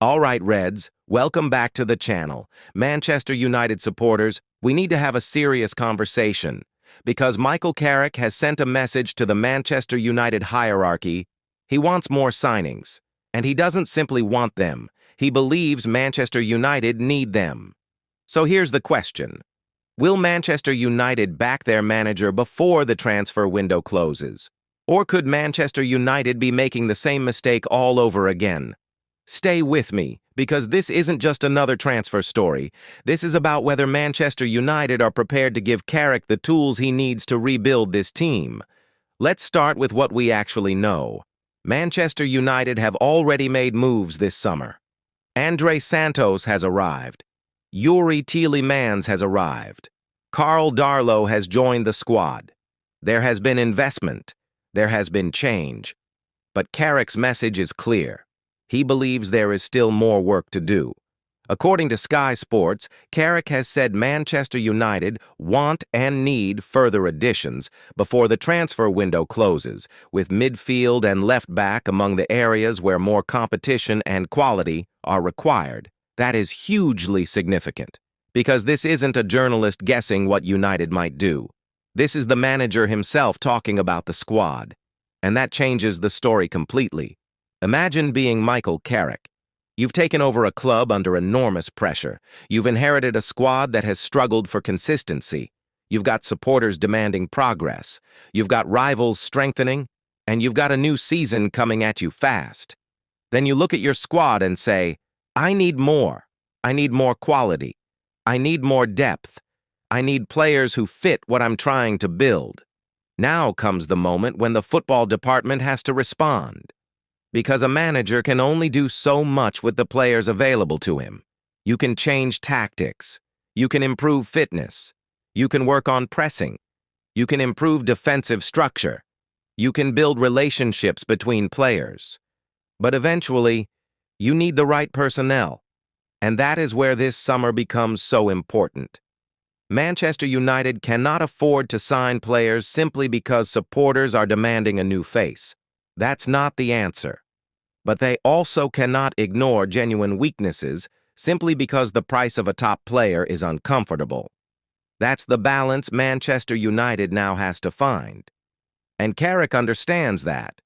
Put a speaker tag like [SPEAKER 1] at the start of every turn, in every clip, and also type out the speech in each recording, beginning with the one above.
[SPEAKER 1] All right, Reds, welcome back to the channel. Manchester United supporters, we need to have a serious conversation because Michael Carrick has sent a message to the Manchester United hierarchy. He wants more signings, and he doesn't simply want them. He believes Manchester United need them. So here's the question. Will Manchester United back their manager before the transfer window closes? Or could Manchester United be making the same mistake all over again? Stay with me, because this isn't just another transfer story. This is about whether Manchester United are prepared to give Carrick the tools he needs to rebuild this team. Let's start with what we actually know. Manchester United have already made moves this summer. Andre Santos has arrived. Youri Tielemans has arrived. Karl Darlow has joined the squad. There has been investment. There has been change. But Carrick's message is clear. He believes there is still more work to do. According to Sky Sports, Carrick has said Manchester United want and need further additions before the transfer window closes, with midfield and left back among the areas where more competition and quality are required. That is hugely significant, because this isn't a journalist guessing what United might do. This is the manager himself talking about the squad, and that changes the story completely. Imagine being Michael Carrick. You've taken over a club under enormous pressure. You've inherited a squad that has struggled for consistency. You've got supporters demanding progress. You've got rivals strengthening, and you've got a new season coming at you fast. Then you look at your squad and say, I need more. I need more quality. I need more depth. I need players who fit what I'm trying to build. Now comes the moment when the football department has to respond. Because a manager can only do so much with the players available to him. You can change tactics. You can improve fitness. You can work on pressing. You can improve defensive structure. You can build relationships between players. But eventually, you need the right personnel. And that is where this summer becomes so important. Manchester United cannot afford to sign players simply because supporters are demanding a new face. That's not the answer. But they also cannot ignore genuine weaknesses simply because the price of a top player is uncomfortable. That's the balance Manchester United now has to find. And Carrick understands that.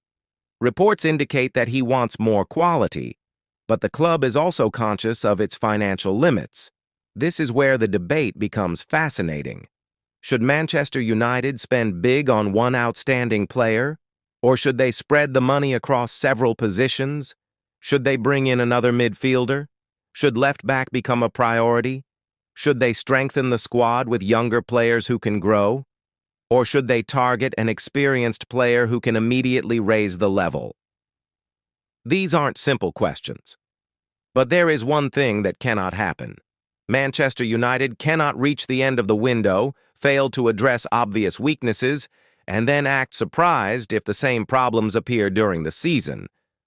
[SPEAKER 1] Reports indicate that he wants more quality, but the club is also conscious of its financial limits. This is where the debate becomes fascinating. Should Manchester United spend big on one outstanding player? Or should they spread the money across several positions? Should they bring in another midfielder? Should left back become a priority? Should they strengthen the squad with younger players who can grow? Or should they target an experienced player who can immediately raise the level? These aren't simple questions. But there is one thing that cannot happen. Manchester United cannot reach the end of the window, fail to address obvious weaknesses, and then act surprised if the same problems appear during the season,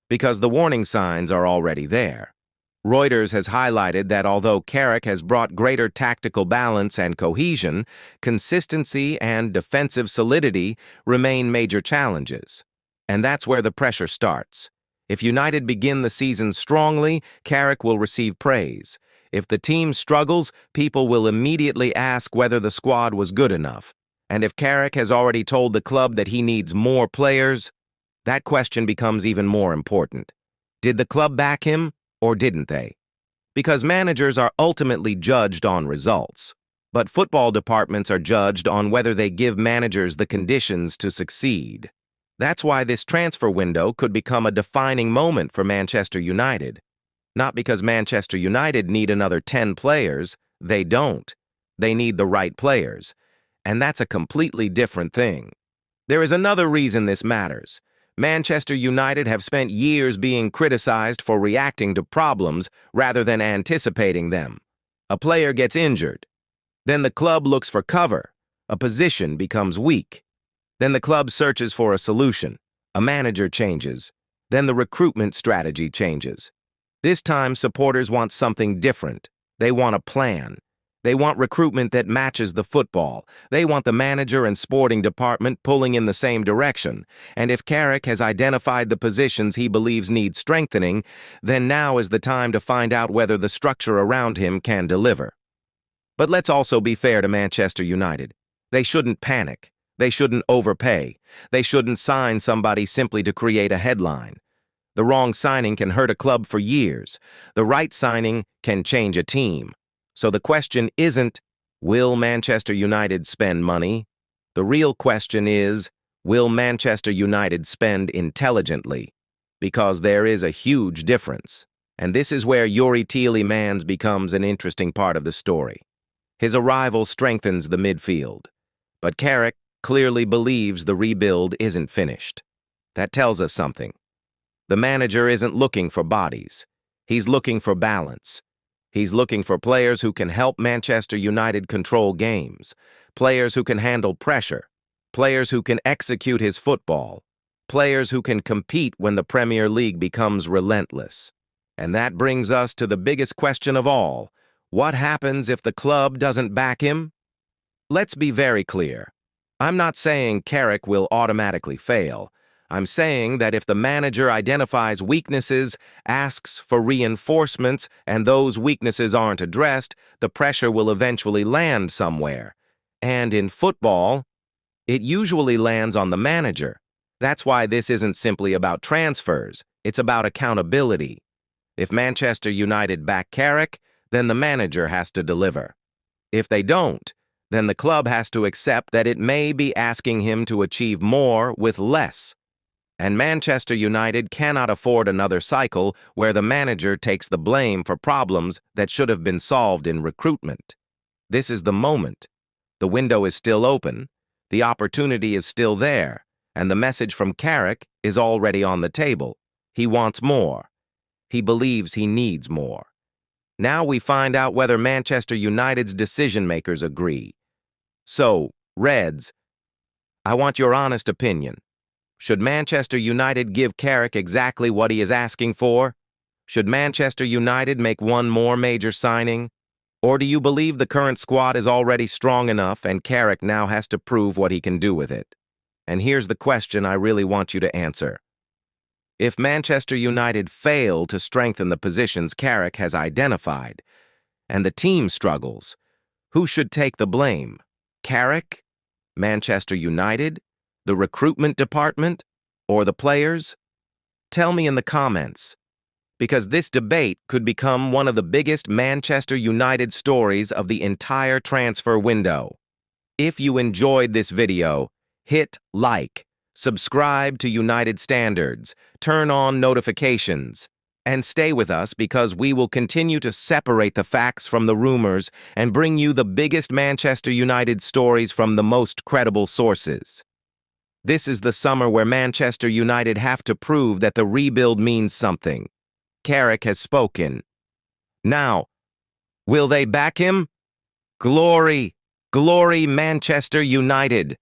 [SPEAKER 1] because the warning signs are already there. Reuters has highlighted that although Carrick has brought greater tactical balance and cohesion, consistency and defensive solidity remain major challenges. And that's where the pressure starts. If United begin the season strongly, Carrick will receive praise. If the team struggles, people will immediately ask whether the squad was good enough. And if Carrick has already told the club that he needs more players, that question becomes even more important. Did the club back him, or didn't they? Because managers are ultimately judged on results, but football departments are judged on whether they give managers the conditions to succeed. That's why this transfer window could become a defining moment for Manchester United. Not because Manchester United need another 10 players, they don't. They need the right players. And that's a completely different thing. There is another reason this matters. Manchester United have spent years being criticized for reacting to problems rather than anticipating them. A player gets injured. Then the club looks for cover. A position becomes weak. Then the club searches for a solution. A manager changes. Then the recruitment strategy changes. This time, supporters want something different. They want a plan. They want recruitment that matches the football. They want the manager and sporting department pulling in the same direction. And if Carrick has identified the positions he believes need strengthening, then now is the time to find out whether the structure around him can deliver. But let's also be fair to Manchester United. They shouldn't panic. They shouldn't overpay. They shouldn't sign somebody simply to create a headline. The wrong signing can hurt a club for years. The right signing can change a team. So the question isn't, will Manchester United spend money? The real question is, will Manchester United spend intelligently? Because there is a huge difference. And this is where Youri Tielemans becomes an interesting part of the story. His arrival strengthens the midfield. But Carrick clearly believes the rebuild isn't finished. That tells us something. The manager isn't looking for bodies. He's looking for balance. He's looking for players who can help Manchester United control games, players who can handle pressure, players who can execute his football, players who can compete when the Premier League becomes relentless. And that brings us to the biggest question of all. What happens if the club doesn't back him? Let's be very clear. I'm not saying Carrick will automatically fail. I'm saying that if the manager identifies weaknesses, asks for reinforcements, and those weaknesses aren't addressed, the pressure will eventually land somewhere. And in football, it usually lands on the manager. That's why this isn't simply about transfers. It's about accountability. If Manchester United back Carrick, then the manager has to deliver. If they don't, then the club has to accept that it may be asking him to achieve more with less. And Manchester United cannot afford another cycle where the manager takes the blame for problems that should have been solved in recruitment. This is the moment. The window is still open, the opportunity is still there, and the message from Carrick is already on the table. He wants more. He believes he needs more. Now we find out whether Manchester United's decision-makers agree. So, Reds, I want your honest opinion. Should Manchester United give Carrick exactly what he is asking for? Should Manchester United make one more major signing? Or do you believe the current squad is already strong enough and Carrick now has to prove what he can do with it? And here's the question I really want you to answer. If Manchester United fail to strengthen the positions Carrick has identified, and the team struggles, who should take the blame? Carrick? Manchester United? The recruitment department, or the players? Tell me in the comments, because this debate could become one of the biggest Manchester United stories of the entire transfer window. If you enjoyed this video, hit like, subscribe to United Standards, turn on notifications, and stay with us because we will continue to separate the facts from the rumors and bring you the biggest Manchester United stories from the most credible sources. This is the summer where Manchester United have to prove that the rebuild means something. Carrick has spoken. Now, will they back him? Glory, glory Manchester United!